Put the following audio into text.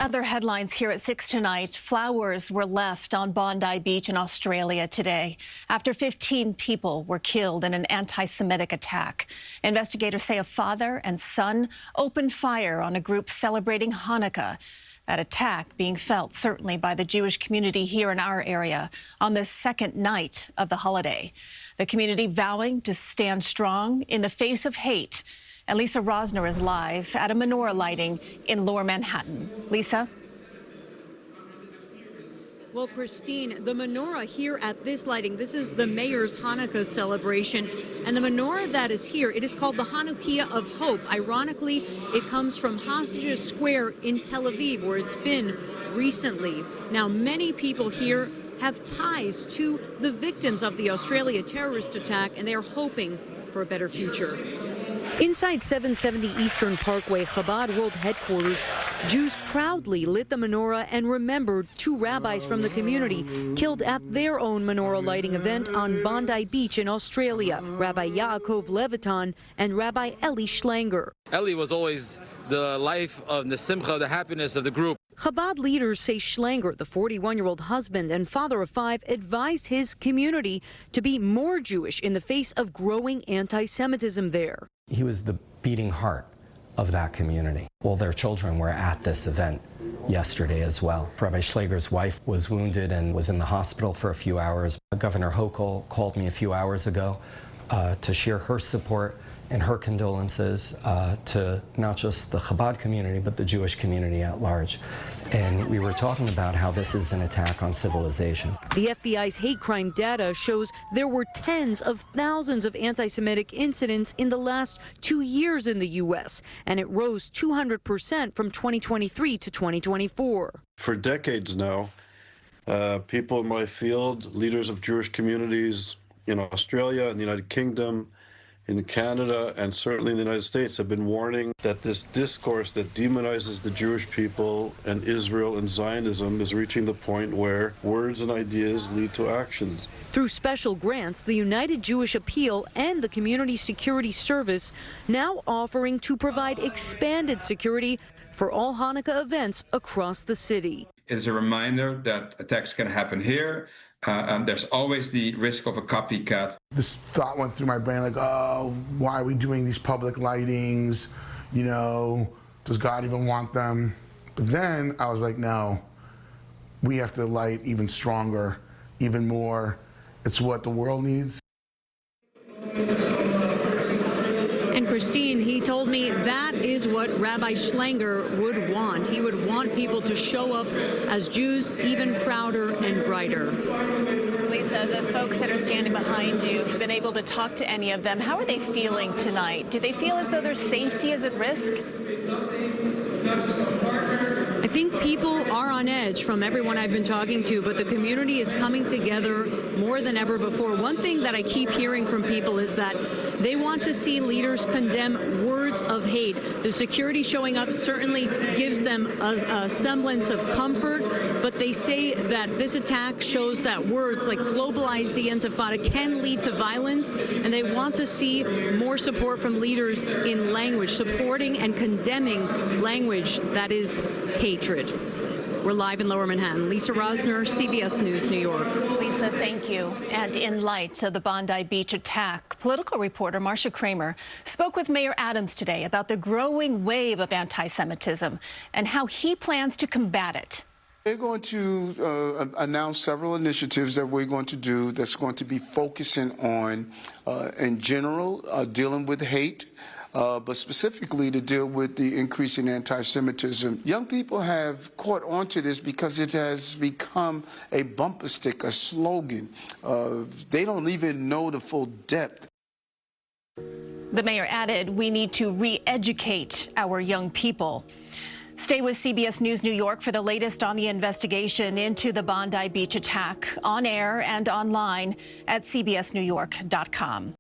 Other headlines here at 6 tonight. Flowers were left on Bondi Beach in Australia today after 15 people were killed in an anti-Semitic attack. Investigators say a father and son opened fire on a group celebrating Hanukkah. That attack being felt certainly by the Jewish community here in our area on the second night of the holiday. The community vowing to stand strong in the face of hate. And Lisa Rozner is live at a menorah lighting in Lower Manhattan. Lisa? Well, Christine, the menorah here at this lighting, this is the mayor's Hanukkah celebration. And the menorah that is here, it is called the Hanukkah of Hope. Ironically, it comes from Hostages Square in Tel Aviv, where it's been recently. Now, many people here have ties to the victims of the Australia terrorist attack, and they are hoping for a better future. Inside 770 Eastern Parkway, Chabad World Headquarters, Jews proudly lit the menorah and remembered two rabbis from the community killed at their own menorah lighting event on Bondi Beach in Australia, Rabbi Yaakov Levitan and Rabbi Eli Schlanger. Eli was always the life of the simcha, the happiness of the group. Chabad leaders say Schlanger, the 41-year-old husband and father of 5, advised his community to be more Jewish in the face of growing anti-Semitism there. He was the beating heart of that community. All their children were at this event yesterday as well. Rabbi Schleger's wife was wounded and was in the hospital for a few hours. Governor Hochul called me a few hours ago to share her support and her condolences to not just the Chabad community, but the Jewish community at large. And we were talking about how this is an attack on civilization. The FBI's hate crime data shows there were tens of thousands of anti-Semitic incidents in the last 2 years in the U.S., and it rose 200% from 2023 to 2024. For decades now, people in my field, leaders of Jewish communities in Australia and the United Kingdom, in Canada, and certainly in the United States, have been warning that this discourse that demonizes the Jewish people and Israel and Zionism is reaching the point where words and ideas lead to actions. Through special grants, the United Jewish Appeal and the Community Security Service now offering to provide expanded security for all Hanukkah events across the city. It is a reminder that attacks can happen here. There's always the risk of a copycat. This thought went through my brain like, oh, why are we doing these public lightings? You know, does God even want them? But then I was like, no, we have to light even stronger, even more. It's what the world needs. And Christine, he told me that is what Rabbi Schlanger would want. He would want people to show up as Jews even prouder and brighter. Lisa, the folks that are standing behind you, if you've been able to talk to any of them, how are they feeling tonight? Do they feel as though their safety is at risk? I think people are on edge from everyone I've been talking to, but the community is coming together more than ever before. One thing that I keep hearing from people is that they want to see leaders condemn words of hate. The security showing up certainly gives them a semblance of comfort, but they say that this attack shows that words like globalize the Intifada can lead to violence, and they want to see more support from leaders in language, supporting and condemning language that is hatred. We're live in Lower Manhattan. Lisa Rozner, CBS News, New York. Lisa, thank you. And in light of the Bondi Beach attack, political reporter Marcia Kramer spoke with Mayor Adams today about the growing wave of anti-Semitism and how he plans to combat it. We're going to announce several initiatives that we're going to do that's going to be focusing on, in general, dealing with hate, but specifically to deal with the increase in anti-Semitism. Young people have caught on to this because it has become a bumper stick, a slogan. They don't even know the full depth. The mayor added, we need to re-educate our young people. Stay with CBS News New York for the latest on the investigation into the Bondi Beach attack, on air and online at cbsnewyork.com.